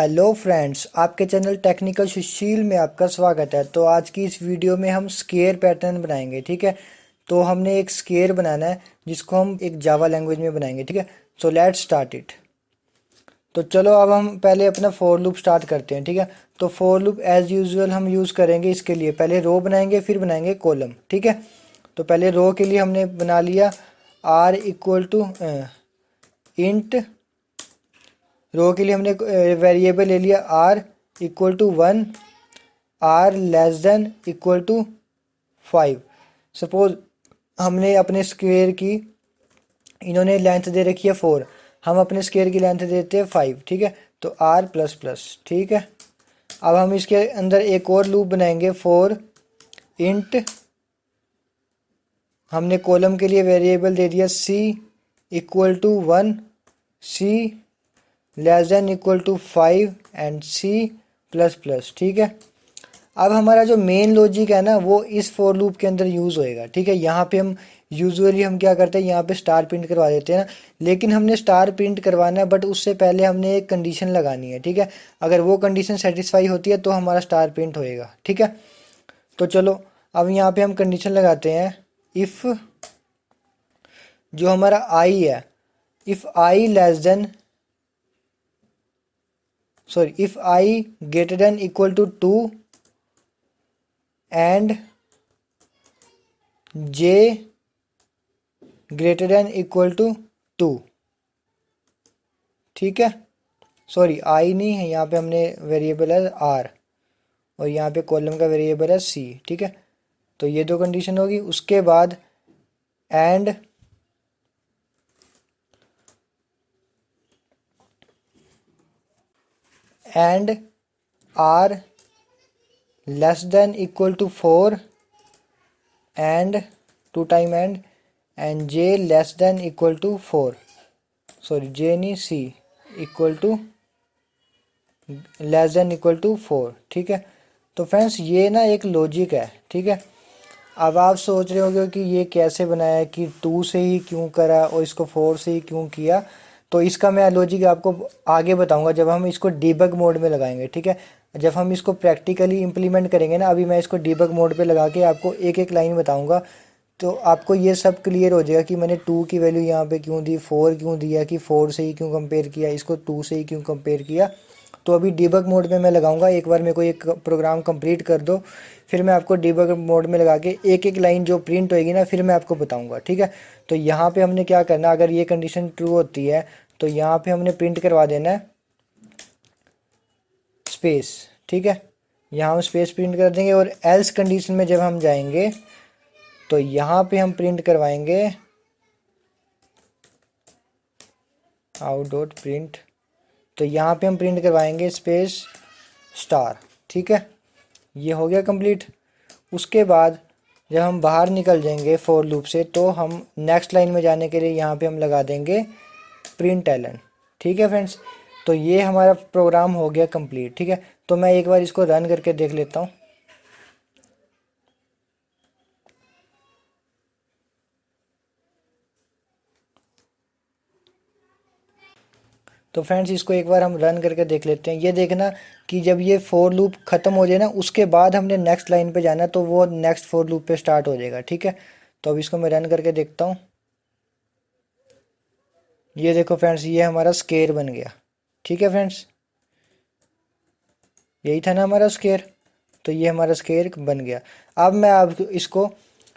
Hello friends, आपके channel technical सुशील में आपका स्वागत है। तो आज की इस वीडियो में हम स्केयर पैटर्न बनाएंगे। ठीक है, तो हमने एक स्केयर बनाना है जिसको हम एक जावा लैंग्वेज में बनाएंगे। ठीक है, सो लेट्स स्टार्ट इट। तो चलो अब हम पहले अपना फॉर लूप स्टार्ट करते हैं। ठीक है, तो फॉर लूप एज यूजुअल हम यूज़ करेंगे। इसके लिए पहले रो बनाएंगे, फिर बनाएंगे कॉलम। ठीक है, तो पहले रो के लिए हमने बना लिया R equal to int. Row के लिए हमने वेरिएबल ले लिया R equal to 1, R less than equal to 5। Suppose हमने अपने स्क्वेयर की, इन्होंने लेंथ दे रखी है 4, हम अपने स्क्वेयर की लेंथ देते हैं 5। ठीक है, तो आर प्लस प्लस। ठीक है, अब हम इसके अंदर एक और लूप बनाएंगे फॉर इंट। हमने कॉलम के लिए वेरिएबल दे दिया C equal to 1, C less than equal to 5 and C plus plus. ठीक है, अब हमारा जो मेन लॉजिक है ना वो इस फॉर लूप के अंदर यूज़ होएगा। ठीक है, यहाँ पे हम यूजुअली हम क्या करते हैं, यहाँ पे स्टार प्रिंट करवा देते हैं ना, लेकिन हमने स्टार प्रिंट करवाना है बट उससे पहले हमने एक कंडीशन लगानी है। ठीक है, अगर वो कंडीशन सेटिस्फाई होती है तो हमारा स्टार प्रिंट होएगा। ठीक है, तो चलो अब यहाँ पे हम कंडीशन लगाते हैं इफ़ जो हमारा आई है, if I less than if I greater than equal to 2 and j greater than equal to 2। ठीक है, सॉरी आई नहीं है, यहाँ पे हमने वेरिएबल है r और यहाँ पे कॉलम का वेरिएबल है c। ठीक है, तो ये दो कंडीशन होगी। उसके बाद and r less than equal to 4 and two time and j less than equal to 4, sorry j नहीं c equal to less than equal to 4। ठीक है, तो फ्रेंड्स ये ना एक लॉजिक है। ठीक है, अब आप सोच रहे होगे कि ये कैसे बनाया, कि 2 से ही क्यों करा और इसको 4 से ही क्यों किया। तो इसका मैं लॉजिक आपको आगे बताऊंगा जब हम इसको डीबग मोड में लगाएंगे। ठीक है, जब हम इसको प्रैक्टिकली इम्प्लीमेंट करेंगे ना, अभी मैं इसको डीबग मोड पे लगा के आपको एक एक लाइन बताऊंगा, तो आपको ये सब क्लियर हो जाएगा कि मैंने 2 की वैल्यू यहाँ पे क्यों दी, 4 क्यों दिया, कि 4 से ही क्यों कंपेयर किया, इसको 2 से ही क्यों कंपेयर किया। तो अभी डीबग मोड में मैं लगाऊंगा। एक बार मेरे को एक प्रोग्राम कंप्लीट कर दो, फिर मैं आपको डीबग मोड में लगा के एक एक लाइन जो प्रिंट होएगी ना फिर मैं आपको बताऊंगा। ठीक है, तो यहाँ पे हमने क्या करना, अगर ये कंडीशन ट्रू होती है तो यहाँ पे हमने प्रिंट करवा देना है स्पेस। ठीक है, यहाँ हम स्पेस प्रिंट कर देंगे और एल्स कंडीशन में जब हम जाएंगे तो यहाँ पे हम प्रिंट करवाएंगे आउट डॉट प्रिंट। तो यहाँ पे हम प्रिंट करवाएंगे स्पेस स्टार। ठीक है, ये हो गया कंप्लीट। उसके बाद जब हम बाहर निकल जाएंगे फॉर लूप से तो हम नेक्स्ट लाइन में जाने के लिए यहाँ पे हम लगा देंगे प्रिंट एलन। ठीक है फ्रेंड्स, तो ये हमारा प्रोग्राम हो गया कंप्लीट। ठीक है, तो मैं एक बार इसको रन करके देख लेता हूँ। तो फ्रेंड्स इसको एक बार हम रन करके देख लेते हैं। ये देखना कि जब ये फॉर लूप ख़त्म हो जाए ना उसके बाद हमने नेक्स्ट लाइन पे जाना है, तो वो नेक्स्ट फॉर लूप पे स्टार्ट हो जाएगा। ठीक है, तो अब इसको मैं रन करके देखता हूँ। ये देखो फ्रेंड्स, ये हमारा स्केयर बन गया। ठीक है फ्रेंड्स, यही था ना हमारा स्केयर, तो ये हमारा स्केयर बन गया। अब मैं आप इसको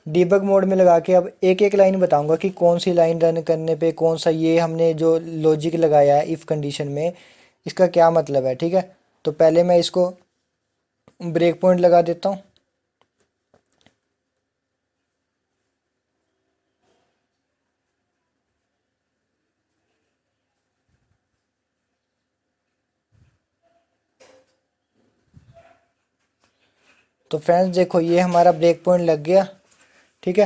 डीबग मोड में लगा के अब एक एक लाइन बताऊंगा कि कौन सी लाइन रन करने पे कौन सा ये हमने जो लॉजिक लगाया है इफ़ कंडीशन में इसका क्या मतलब है। ठीक है, तो पहले मैं इसको ब्रेक पॉइंट लगा देता हूँ। तो फ्रेंड्स देखो ये हमारा ब्रेक पॉइंट लग गया। ठीक है,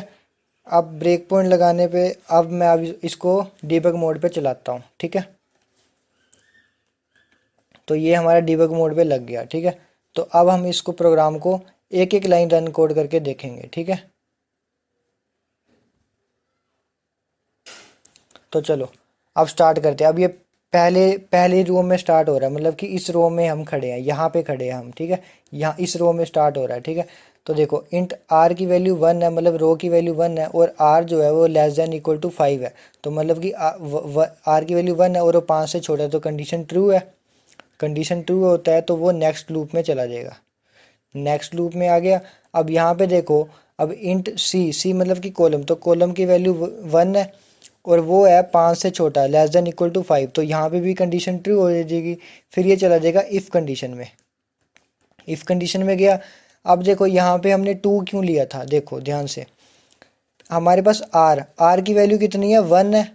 अब ब्रेक पॉइंट लगाने पे अब मैं अब इसको डीबग मोड पे चलाता हूँ। ठीक है, तो ये हमारा डीबग मोड पे लग गया। ठीक है, तो अब हम इसको प्रोग्राम को एक एक लाइन रन कोड करके देखेंगे। ठीक है, तो चलो अब स्टार्ट करते हैं। अब ये पहले पहली रो में स्टार्ट हो रहा है, मतलब कि इस रो में हम खड़े हैं, यहाँ पे खड़े हैं हम, ठीक है, यहाँ इस रो में स्टार्ट हो रहा है, ठीक है। तो देखो इंट आर की वैल्यू 1 है, मतलब रो की वैल्यू 1 है, और आर जो है वो लेस देन इक्वल टू 5 है। तो मतलब कि आर की वैल्यू 1 है और वो 5 से छोटा है, तो कंडीशन ट्रू है। कंडीशन ट्रू होता है तो वो नेक्स्ट लूप में चला जाएगा। नेक्स्ट लूप में आ गया। अब यहाँ पे देखो, अब इंट सी, सी मतलब कि कॉलम, तो कॉलम की वैल्यू 1 है और वो है 5 से छोटा, लेस देन इक्वल टू 5, तो यहाँ पे भी कंडीशन ट्रू हो जाएगी। फिर ये चला जाएगा इफ़ कंडीशन में। इफ़ कंडीशन में गया। अब देखो यहाँ पे हमने 2 क्यों लिया था, देखो ध्यान से, हमारे पास आर की वैल्यू कितनी है, 1 है,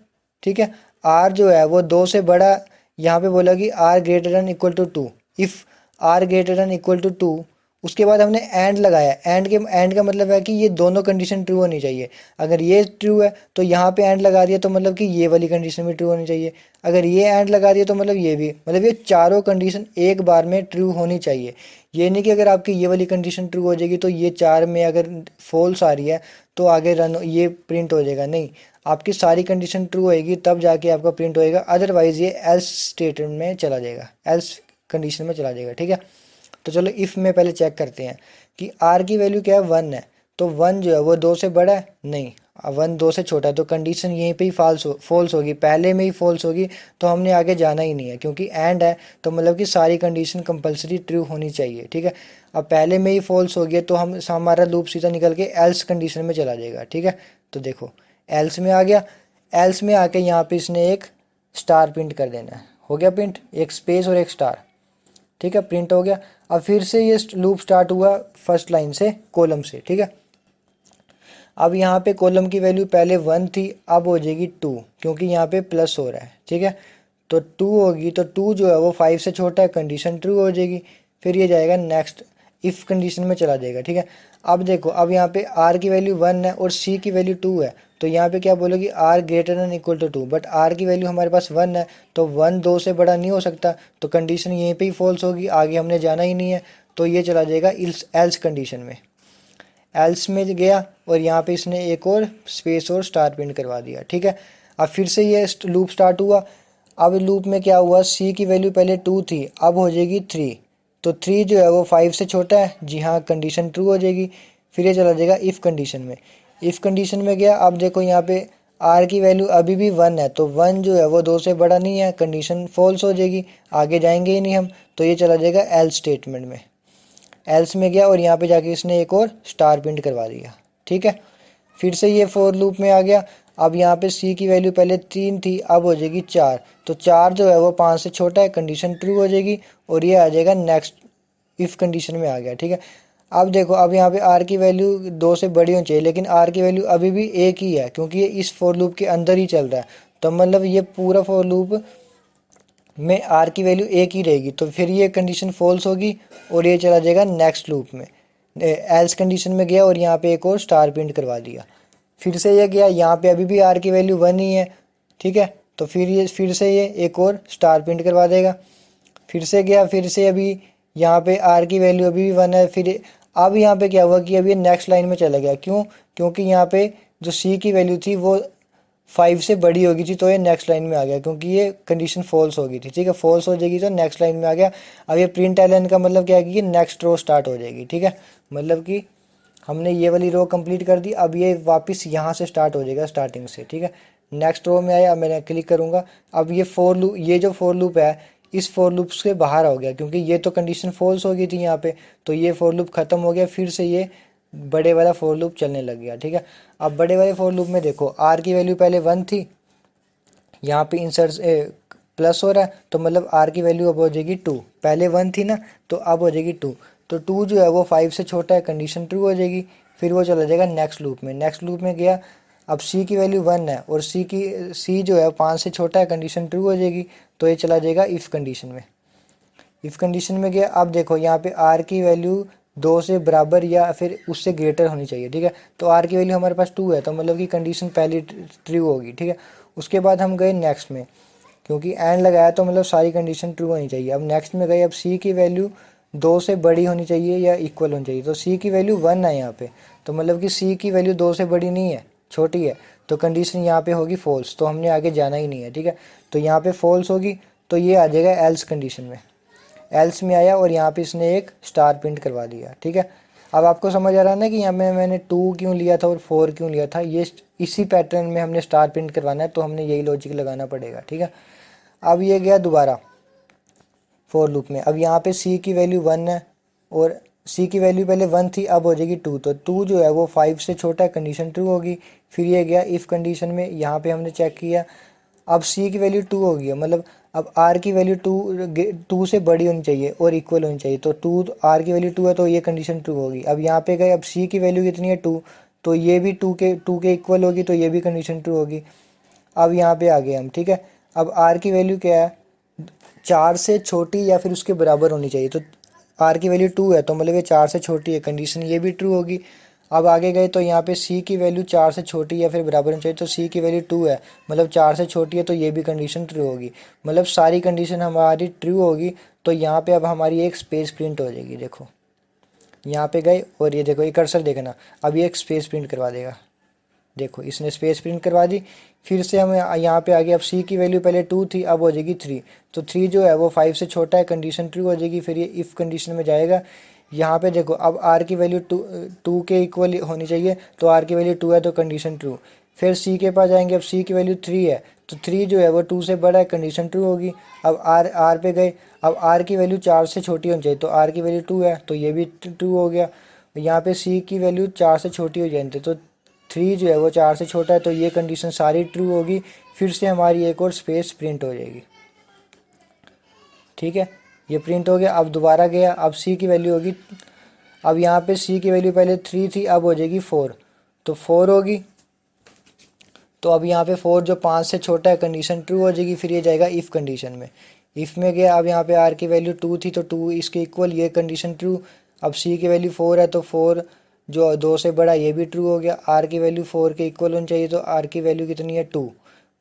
ठीक है। आर जो है वो 2 से बड़ा, यहाँ पे बोला कि R greater than equal to 2, if R greater than equal to 2। उसके बाद हमने एंड लगाया, एंड का मतलब है कि ये दोनों कंडीशन ट्रू होनी चाहिए। अगर ये ट्रू है तो यहाँ पे एंड लगा दिया, तो मतलब कि ये वाली कंडीशन भी ट्रू होनी चाहिए। अगर ये एंड लगा दिया तो मतलब ये भी, मतलब ये चारों कंडीशन एक बार में ट्रू होनी चाहिए। ये नहीं कि अगर आपकी ये वाली कंडीशन ट्रू हो जाएगी तो ये 4 में अगर फॉल्स आ रही है तो आगे रन ये प्रिंट हो जाएगा, नहीं, आपकी सारी कंडीशन ट्रू होएगी तब जाके आपका प्रिंट होएगा, अदरवाइज ये एल्स स्टेटमेंट में चला जाएगा, एल्स कंडीशन में चला जाएगा, ठीक है। तो चलो इफ़ में पहले चेक करते हैं कि आर की वैल्यू क्या है, 1 है, तो 1 जो है वो 2 से बड़ा है, नहीं, 1 2 से छोटा है, तो कंडीशन यहीं पे ही फॉल्स होगी, पहले में ही फॉल्स होगी, तो हमने आगे जाना ही नहीं है, क्योंकि एंड है तो मतलब कि सारी कंडीशन कंपलसरी ट्रू होनी चाहिए, ठीक है। अब पहले में ही फॉल्स हो गया तो हमारा लूप सीधा निकल के एल्स कंडीशन में चला जाएगा, ठीक है। तो देखो एल्स में आ गया। एल्स में आके यहाँ पे इसने एक स्टार प्रिंट कर देना है, हो गया प्रिंट, एक स्पेस और एक स्टार, ठीक है, प्रिंट हो गया। अब फिर से ये लूप स्टार्ट हुआ फर्स्ट लाइन से, कॉलम से, ठीक है। अब यहाँ पे कॉलम की वैल्यू पहले 1 थी, अब हो जाएगी 2, क्योंकि यहाँ पे प्लस हो रहा है, ठीक है। तो 2 होगी, तो 2 जो है वो 5 से छोटा है, कंडीशन ट्रू हो जाएगी। फिर ये जाएगा नेक्स्ट इफ़ कंडीशन में चला जाएगा, ठीक है। अब देखो, अब यहाँ पे आर की वैल्यू 1 है और सी की वैल्यू 2 है, तो यहाँ पे क्या बोलोगी, R greater than equal to 2, but R की वैल्यू हमारे पास 1 है, तो 1 2 से बड़ा नहीं हो सकता, तो कंडीशन यहीं पे ही फॉल्स होगी, आगे हमने जाना ही नहीं है, तो ये चला जाएगा एल्स कंडीशन में। एल्स में गया और यहाँ पे इसने एक और स्पेस और स्टार प्रिंट करवा दिया, ठीक है। अब फिर से ये लूप स्टार्ट हुआ। अब लूप में क्या हुआ, सी की वैल्यू पहले 2 थी, अब हो जाएगी 3, तो 3 जो है वो 5 से छोटा है, जी हाँ, कंडीशन ट्रू हो जाएगी। फिर ये चला जाएगा इफ़ कंडीशन में। इफ़ कंडीशन में गया। अब देखो यहाँ पे आर की वैल्यू अभी भी 1 है, तो 1 जो है वो 2 से बड़ा नहीं है, कंडीशन फॉल्स हो जाएगी, आगे जाएंगे ही नहीं हम, तो ये चला जाएगा एल्स स्टेटमेंट में। एल्स में गया और यहाँ पे जाके इसने एक और स्टार प्रिंट करवा दिया, ठीक है। फिर से ये फोर लूप में आ गया। अब यहाँ पे सी की वैल्यू पहले 3 थी, अब हो जाएगी 4, तो 4 जो है वो 5 से छोटा है, कंडीशन ट्रू हो जाएगी और ये आ जाएगा नेक्स्ट इफ़ कंडीशन में आ गया, ठीक है। अब देखो, अब यहाँ पे आर की वैल्यू 2 से बड़ी होनी चाहिए, लेकिन आर की वैल्यू अभी भी 1 ही है, क्योंकि ये इस फोर लूप के अंदर ही चल रहा है, तो मतलब ये पूरा फोर लूप में आर की वैल्यू 1 ही रहेगी, तो फिर ये कंडीशन फॉल्स होगी और ये चला जाएगा नेक्स्ट लूप में। एल्स कंडीशन में गया और यहाँ पे एक और स्टार प्रिंट करवा दिया। फिर से ये गया, यहाँ पे अभी भी आर की वैल्यू 1 ही है, ठीक है, तो फिर से ये एक और स्टार प्रिंट करवा देगा। फिर से गया, फिर से अभी यहाँ पे आर की वैल्यू अभी भी 1 है। फिर अब यहाँ पे क्या हुआ कि अभी नेक्स्ट लाइन में चला गया, क्यों, क्योंकि यहाँ पे जो सी की वैल्यू थी वो 5 से बड़ी होगी थी, तो ये नेक्स्ट लाइन में आ गया, क्योंकि ये कंडीशन फॉल्स होगी थी, ठीक है, फॉल्स हो जाएगी तो नेक्स्ट लाइन में आ गया। अब ये प्रिंट एलन का मतलब क्या है कि नेक्स्ट रो स्टार्ट हो जाएगी, ठीक है, मतलब कि हमने ये वाली रो कंप्लीट कर दी, अब ये वापस यहाँ से स्टार्ट हो जाएगा, स्टार्टिंग से, ठीक है। नेक्स्ट रो में आया, मैं क्लिक करूँगा, अब ये ये जो फोर लूप है इस फोर लूप से बाहर हो गया, क्योंकि ये तो कंडीशन फॉल्स हो गई थी यहाँ पे, तो ये फोर लूप ख़त्म हो गया। फिर से ये बड़े वाला फोर लूप चलने लग गया, ठीक है। अब बड़े वाले फोर लूप में देखो, आर की वैल्यू पहले 1 थी, यहाँ पे इंसर्ट प्लस हो रहा है, तो मतलब आर की वैल्यू अब हो जाएगी 2, पहले 1 थी ना, तो अब हो जाएगी 2, तो 2 जो है वो 5 से छोटा है, कंडीशन ट्रू हो जाएगी। फिर वो चला जाएगा नेक्स्ट लूप में। नेक्स्ट लूप में गया, अब सी की वैल्यू 1 है और सी जो है 5 से छोटा है, कंडीशन ट्रू हो जाएगी, तो ये चला जाएगा इफ़ कंडीशन में। इफ़ कंडीशन में गया, अब देखो यहाँ पे आर की वैल्यू 2 से बराबर या फिर उससे ग्रेटर होनी चाहिए, ठीक है, तो आर की वैल्यू हमारे पास 2 है, तो मतलब कि कंडीशन पहली ट्रू होगी, ठीक है। उसके बाद हम गए नेक्स्ट में, क्योंकि एंड लगाया तो मतलब सारी कंडीशन ट्रू होनी चाहिए। अब नेक्स्ट में गए, अब सी की वैल्यू 2 से बड़ी होनी चाहिए या इक्वल होनी चाहिए, तो सी की वैल्यू 1 है यहाँ पे, तो मतलब कि सी की वैल्यू 2 से बड़ी नहीं है, छोटी है, तो कंडीशन यहाँ पे होगी फॉल्स, तो हमने आगे जाना ही नहीं है, ठीक है। तो यहाँ पे फॉल्स होगी तो ये आ जाएगा एल्स कंडीशन में, एल्स में आया और यहाँ पे इसने एक स्टार प्रिंट करवा दिया, ठीक है। अब आपको समझ आ रहा है ना कि यहाँ में मैंने 2 क्यों लिया था और 4 क्यों लिया था, ये इसी पैटर्न में हमने स्टार प्रिंट करवाना है, तो हमने यही लॉजिक लगाना पड़ेगा, ठीक है। अब ये गया दोबारा फॉर लूप में। अब यहाँ पे सी की वैल्यू 1 है और सी की वैल्यू पहले 1 थी, अब हो जाएगी 2, तो 2 जो है वो 5 से छोटा है, कंडीशन ट्रू होगी। फिर ये गया इफ़ कंडीशन में, यहाँ पे हमने चेक किया, अब सी की वैल्यू 2 हो गई है, मतलब अब आर की वैल्यू 2 से बड़ी होनी चाहिए और इक्वल होनी चाहिए, तो 2 आर की वैल्यू 2 है तो ये कंडीशन ट्रू होगी। अब यहाँ पे गए, अब सी की वैल्यू कितनी है 2, तो ये भी 2 के इक्वल होगी, तो ये भी कंडीशन ट्रू होगी। अब यहाँ पे आ गए हम, ठीक है। अब आर की वैल्यू क्या है, 4 से छोटी या फिर उसके बराबर होनी चाहिए, तो आर की वैल्यू 2 है तो मतलब ये 4 से छोटी है, कंडीशन ये भी ट्रू होगी। अब आगे गए तो यहाँ पे सी की वैल्यू 4 से छोटी या फिर बराबर होनी चाहिए, तो सी की वैल्यू 2 है, मतलब 4 से छोटी है, तो ये भी कंडीशन ट्रू होगी। मतलब सारी कंडीशन हमारी ट्रू होगी, तो यहाँ पे अब हमारी एक स्पेस प्रिंट हो जाएगी। देखो यहाँ पे गए और ये देखो, ये कर्सर देखना, अब ये एक स्पेस प्रिंट करवा देगा। देखो इसने स्पेस प्रिंट करवा दी। फिर से हम यहाँ पे आ गए, अब सी की वैल्यू पहले 2 थी, अब हो जाएगी 3, तो 3 जो है वो 5 से छोटा है, कंडीशन ट्रू हो जाएगी। फिर ये इफ़ कंडीशन में जाएगा। यहाँ पे देखो, अब आर की वैल्यू 2 के इक्वल होनी चाहिए, तो आर की वैल्यू 2 है तो कंडीशन ट्रू। फिर सी के पास जाएंगे, अब सी की वैल्यू 3 है, तो 3 जो है वो 2 से बड़ा है, कंडीशन ट्रू होगी। अब आर पे गए, अब आर की वैल्यू 4 से छोटी होनी चाहिए, तो आर की वैल्यू 2 है तो ये भी ट्रू हो गया। यहाँ पे सी की वैल्यू 4 से छोटी हो जाती, तो 3 जो है वो 4 से छोटा है, तो ये कंडीशन सारी ट्रू होगी। फिर से हमारी एक और स्पेस प्रिंट हो जाएगी, ठीक है। ये प्रिंट हो गया। अब दोबारा गया, अब सी की वैल्यू होगी, अब यहाँ पे सी की वैल्यू पहले 3 थी, अब हो जाएगी 4, तो 4 होगी। तो अब यहाँ पे 4 जो 5 से छोटा है, कंडीशन ट्रू हो जाएगी। फिर ये जाएगा इफ़ कंडीशन में, इफ़ में गया, अब यहाँ पे आर की वैल्यू 2 थी, तो 2 इसके इक्वल, ये कंडीशन ट्रू। अब सी की वैल्यू 4 है, तो 4 जो 2 से बड़ा, ये भी ट्रू हो गया। आर की वैल्यू 4 के इक्वल होनी चाहिए, तो आर की वैल्यू कितनी है 2,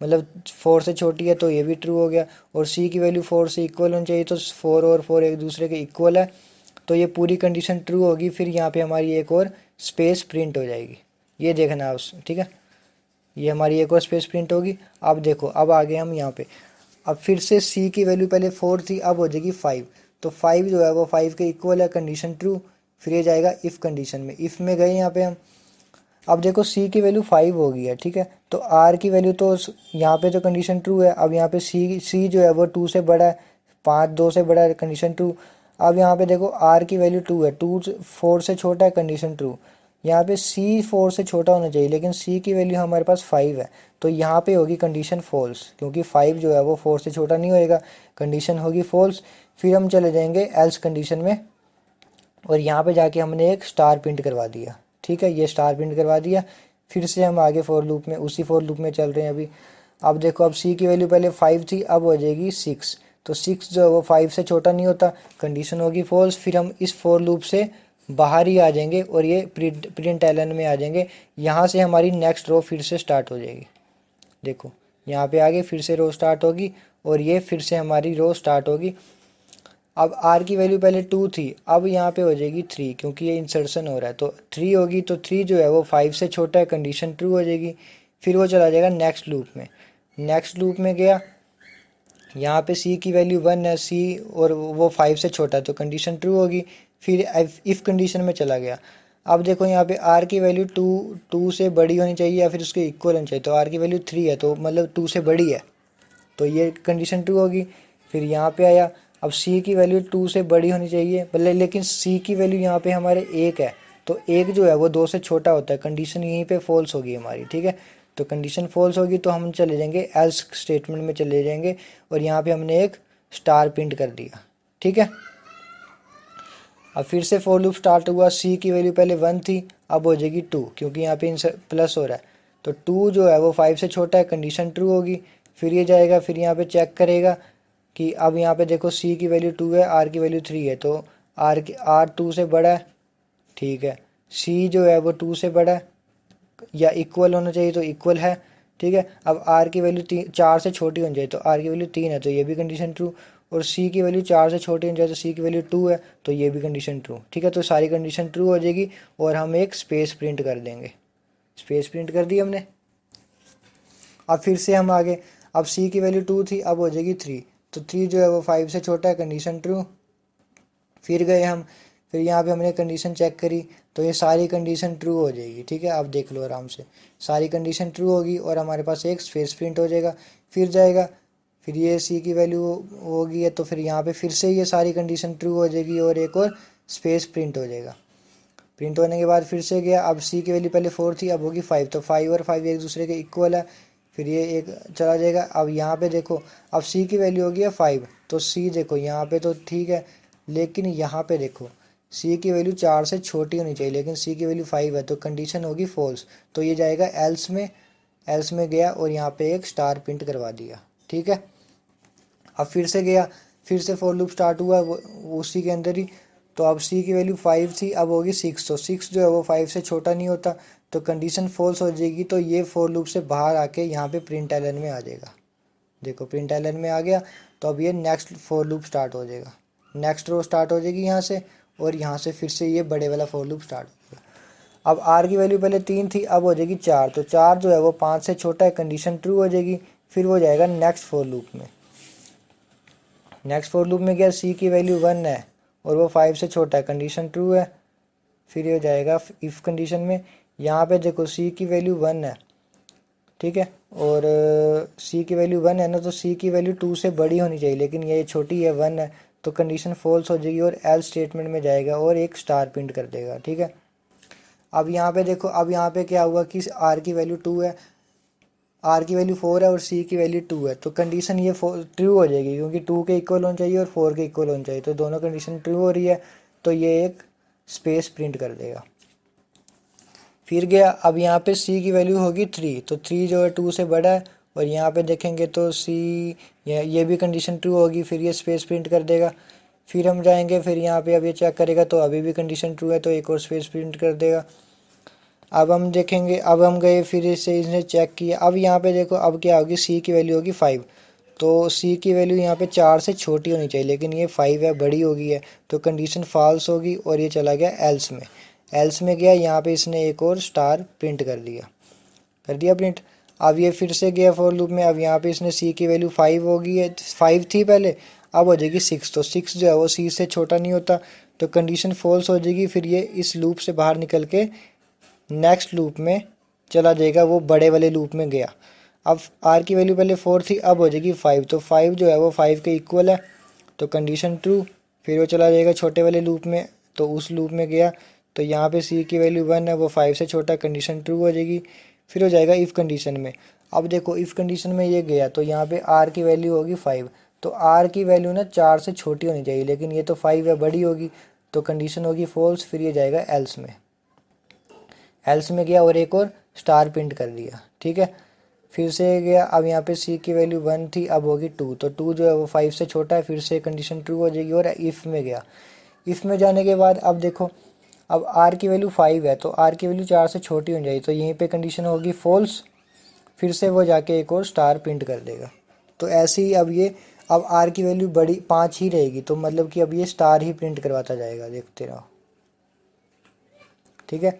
मतलब 4 से छोटी है, तो ये भी ट्रू हो गया। और सी की वैल्यू 4 से इक्वल होनी चाहिए, तो 4 और 4 एक दूसरे के इक्वल है, तो ये पूरी कंडीशन ट्रू होगी। फिर यहाँ पे हमारी एक और स्पेस प्रिंट हो जाएगी, ये देखना है उस, ठीक है। ये हमारी एक और स्पेस प्रिंट होगी। अब देखो, अब आ गए हम यहाँ पे, अब फिर से सी की वैल्यू पहले 4 थी, अब हो जाएगी 5, तो 5 जो है वो 5 के इक्वल है, कंडीशन ट्रू। फिर ये जाएगा इफ़ कंडीशन में, इफ़ में गए यहाँ पे हम, अब देखो सी की वैल्यू 5 हो गई है, ठीक है। तो आर की वैल्यू तो यहाँ पे तो कंडीशन ट्रू है। अब यहाँ पे सी जो है वो 2 से बड़ा है, 5 2 से बड़ा है, कंडीशन ट्रू। अब यहाँ पे देखो आर की वैल्यू 2 है, 2 4 से छोटा है, कंडीशन ट्रू। यहाँ पे सी 4 से छोटा होना चाहिए, लेकिन सी की वैल्यू हमारे पास 5 है, तो यहाँ पे होगी कंडीशन फॉल्स, क्योंकि 5 जो है वो 4 से छोटा नहीं होएगा, कंडीशन होगी फॉल्स। फिर हम चले जाएंगे एल्स कंडीशन में, और यहाँ पे जाके हमने एक स्टार प्रिंट करवा दिया, ठीक है। ये स्टार प्रिंट करवा दिया। फिर से हम आगे फॉर लूप में, उसी फॉर लूप में चल रहे हैं अभी। अब देखो, अब सी की वैल्यू पहले 5 थी, अब हो जाएगी 6, तो 6 जो है वो 5 से छोटा नहीं होता, कंडीशन होगी फॉल्स। फिर हम इस फॉर लूप से बाहर ही आ जाएंगे और ये प्रिंट एलन में आ जाएंगे। यहाँ से हमारी नेक्स्ट रो फिर से स्टार्ट हो जाएगी। देखो यहाँ पे आगे फिर से रो स्टार्ट होगी और ये फिर से हमारी रो स्टार्ट होगी। अब आर की वैल्यू पहले 2 थी, अब यहाँ पे हो जाएगी 3, क्योंकि ये इंसर्शन हो रहा है, तो 3 होगी, तो 3 जो है वो 5 से छोटा है, कंडीशन ट्रू हो जाएगी। फिर वो चला जाएगा नेक्स्ट लूप में, नेक्स्ट लूप में गया, यहाँ पे सी की वैल्यू 1 है, सी और वो 5 से छोटा है, तो कंडीशन ट्रू होगी। फिर इफ़ कंडीशन में चला गया। अब देखो यहाँ पे आर की वैल्यू 2 से बड़ी होनी चाहिए या फिर उसके इक्वल होनी चाहिए, तो आर की वैल्यू 3 है, तो मतलब 2 से बड़ी है, तो ये कंडीशन ट्रू होगी। फिर यहाँ पे आया, अब सी की वैल्यू 2 से बड़ी होनी चाहिए, मतलब लेकिन सी की वैल्यू यहाँ पे हमारे 1 है, तो 1 जो है वो 2 से छोटा होता है, कंडीशन यहीं पे फॉल्स होगी हमारी, ठीक है। तो कंडीशन फॉल्स होगी तो हम चले जाएंगे एल्स स्टेटमेंट में चले जाएंगे, और यहाँ पे हमने एक स्टार प्रिंट कर दिया, ठीक है। अब फिर से फॉर लूप स्टार्ट हुआ, सी की वैल्यू पहले 1 थी, अब हो जाएगी 2, क्योंकि यहाँ पे प्लस हो रहा है, तो 2 जो है वो 5 से छोटा है, कंडीशन ट्रू होगी। फिर ये जाएगा, फिर यहाँ पे चेक करेगा कि अब यहाँ पे देखो सी की वैल्यू 2 है, आर की वैल्यू 3 है, तो आर 2 से बड़ा है, ठीक है। सी जो है वो 2 से बड़ा है या इक्वल होना चाहिए, तो इक्वल है, ठीक है। अब आर की वैल्यू 4 से छोटी होनी चाहिए, तो आर की वैल्यू 3 है, तो ये भी कंडीशन ट्रू। और सी की वैल्यू 4 से छोटी होनी चाहिए, तो सी की वैल्यू 2 है, तो ये भी कंडीशन ट्रू, ठीक है। तो सारी कंडीशन ट्रू हो जाएगी और हम एक स्पेस प्रिंट कर देंगे। स्पेस प्रिंट कर दी हमने। अब फिर से हम आगे, अब सी की वैल्यू 2 थी, अब हो जाएगी 3, तो 3 जो है वो 5 से छोटा है, कंडीशन ट्रू। फिर गए हम, फिर यहाँ पे हमने कंडीशन चेक करी तो ये सारी कंडीशन ट्रू हो जाएगी। ठीक है, आप देख लो आराम से, सारी कंडीशन ट्रू होगी और हमारे पास एक स्पेस प्रिंट हो जाएगा। फिर जाएगा, फिर ये सी की वैल्यू होगी है, तो फिर यहाँ पे फिर से ये सारी कंडीशन ट्रू हो जाएगी और एक और स्पेस प्रिंट हो जाएगा। प्रिंट होने के बाद फिर से गया, अब सी की वैल्यू पहले 4 थी, अब होगी 5, तो 5 और 5 एक दूसरे के इक्वल है, फिर ये एक चला जाएगा। अब यहाँ पे देखो, अब सी की वैल्यू होगी है 5, तो सी देखो यहाँ पे तो ठीक है, लेकिन यहाँ पे देखो सी की वैल्यू 4 से छोटी होनी चाहिए, लेकिन सी की वैल्यू 5 है, तो कंडीशन होगी फॉल्स, तो ये जाएगा एल्स में। एल्स में गया और यहाँ पे एक स्टार प्रिंट करवा दिया। ठीक है, अब फिर से गया, फिर से फॉर लूप स्टार्ट हुआ उसी के अंदर ही, तो अब सी की वैल्यू 5 थी, अब होगी 6, तो 6 जो है वो 5 से छोटा नहीं होता, तो कंडीशन फॉल्स हो जाएगी। तो ये फॉर लूप से बाहर आके यहाँ पे प्रिंट एलन में आ जाएगा। देखो प्रिंट एलन में आ गया, तो अब ये नेक्स्ट फॉर लूप स्टार्ट हो जाएगा, नेक्स्ट रो स्टार्ट हो जाएगी यहाँ से, और यहाँ से फिर से ये बड़े वाला फॉर लूप स्टार्ट हो जाएगा। अब आर की वैल्यू पहले 3 थी, अब हो जाएगी 4, तो 4 जो है वो 5 से छोटा है, कंडीशन ट्रू हो जाएगी। फिर वो जाएगा नेक्स्ट फॉर लूप में। नेक्स्ट फॉर लूप में क्या, सी की वैल्यू 1 है और वो 5 से छोटा है, कंडीशन ट्रू है। फिर ये जाएगा इफ़ कंडीशन में, यहाँ पे देखो सी की वैल्यू 1 है, ठीक है, और सी की वैल्यू 1 है ना, तो सी की वैल्यू 2 से बड़ी होनी चाहिए, लेकिन ये छोटी है 1 है, तो कंडीशन फॉल्स हो जाएगी और एल स्टेटमेंट में जाएगा और एक स्टार प्रिंट कर देगा। ठीक है, अब यहाँ पे देखो, अब यहाँ पे क्या हुआ कि आर की वैल्यू 2 है, आर की वैल्यू 4 है और सी की वैल्यू 2 है, तो कंडीशन ये ट्रू हो जाएगी, क्योंकि 2 के इक्वल होना चाहिए और 4 के इक्वल होना चाहिए, तो दोनों कंडीशन ट्रू हो रही है, तो ये एक स्पेस प्रिंट कर देगा। फिर गया, अब यहाँ पे सी की वैल्यू होगी 3, तो 3 जो है 2 से बड़ा है, और यहाँ पे देखेंगे तो सी ये भी कंडीशन ट्रू होगी, फिर ये स्पेस प्रिंट कर देगा। फिर हम जाएंगे, फिर यहाँ पे अब ये चेक करेगा तो अभी भी कंडीशन ट्रू है, तो एक और स्पेस प्रिंट कर देगा। अब हम देखेंगे, अब हम गए, फिर इससे इसने चेक किया, अब यहाँ पे देखो अब क्या होगी, सी की वैल्यू होगी 5, तो सी की वैल्यू यहाँ पे 4 से छोटी होनी चाहिए, लेकिन ये 5 है, बड़ी होगी है, तो कंडीशन फॉल्स होगी और ये चला गया एल्स में। एल्स में गया, यहाँ पे इसने एक और स्टार प्रिंट कर दिया प्रिंट। अब ये फिर से गया फॉर लूप में, अब यहाँ पे इसने सी की वैल्यू 5 होगी है, 5 थी पहले, अब हो जाएगी 6, तो 6 जो है वो सी से छोटा नहीं होता, तो कंडीशन फॉल्स हो जाएगी। फिर ये इस लूप से बाहर निकल के नेक्स्ट लूप में चला जाएगा, वो बड़े वाले लूप में गया। अब आर की वैल्यू पहले 4 थी, अब हो जाएगी 5, तो 5 जो है वो 5 के इक्वल है, तो कंडीशन ट्रू। फिर वो चला जाएगा छोटे वाले लूप में, तो उस लूप में गया, तो यहाँ पे सी की वैल्यू 1 है, वो 5 से छोटा, कंडीशन ट्रू हो जाएगी। फिर हो जाएगा इफ़ कंडीशन में। अब देखो इफ़ कंडीशन में ये गया, तो यहाँ पे आर की वैल्यू होगी 5, तो आर की वैल्यू ना 4 से छोटी होनी चाहिए, लेकिन ये तो 5 है, बड़ी होगी, तो कंडीशन होगी फॉल्स। फिर ये जाएगा एल्स में, एल्स में गया और एक और स्टार प्रिंट कर दिया। ठीक है, फिर से गया, अब यहाँ पे सी की वैल्यू 1 थी, अब होगी 2, तो 2 जो है वो 5 से छोटा है, फिर से कंडीशन ट्रू हो जाएगी और इफ़ में गया। इफ़ में जाने के बाद अब देखो, अब आर की वैल्यू 5 है, तो आर की वैल्यू 4 से छोटी हो जाएगी, तो यहीं पे कंडीशन होगी फॉल्स। फिर से वो जाके एक और स्टार प्रिंट कर देगा। तो ऐसे ही अब आर की वैल्यू बड़ी 5 ही रहेगी, तो मतलब कि अब ये स्टार ही प्रिंट करवाता जाएगा, देखते रहो। ठीक है,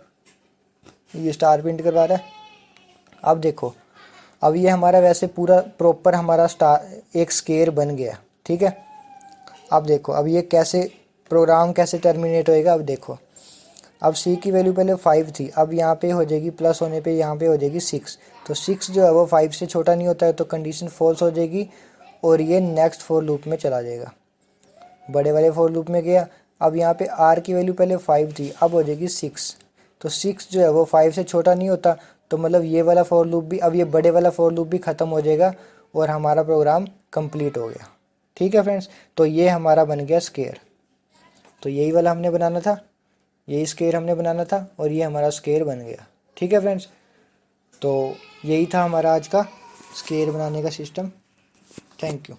ये स्टार प्रिंट करवा रहा है। अब देखो, अब ये हमारा वैसे पूरा प्रॉपर हमारा स्टार एक स्केयर बन गया। ठीक है, अब देखो अब ये कैसे प्रोग्राम कैसे टर्मिनेट होएगा। अब देखो, अब सी की वैल्यू पहले 5 थी, अब यहाँ पे हो जाएगी प्लस होने पे यहाँ पे हो जाएगी 6, तो 6 जो है वो 5 से छोटा नहीं होता है, तो कंडीशन फॉल्स हो जाएगी और ये नेक्स्ट फॉर लूप में चला जाएगा, बड़े वाले फॉर लूप में गया। अब यहाँ पे आर की वैल्यू पहले 5 थी, अब हो जाएगी 6, तो 6 जो है वो 5 से छोटा नहीं होता, तो मतलब ये वाला फॉर लूप भी, अब ये बड़े वाला फॉर लूप भी ख़त्म हो जाएगा और हमारा प्रोग्राम कंप्लीट हो गया। ठीक है फ्रेंड्स, तो ये हमारा बन गया स्केयर। तो यही वाला हमने बनाना था, यही स्केयर हमने बनाना था और ये हमारा स्केयर बन गया। ठीक है फ्रेंड्स, तो यही था हमारा आज का स्केयर बनाने का सिस्टम। Thank you.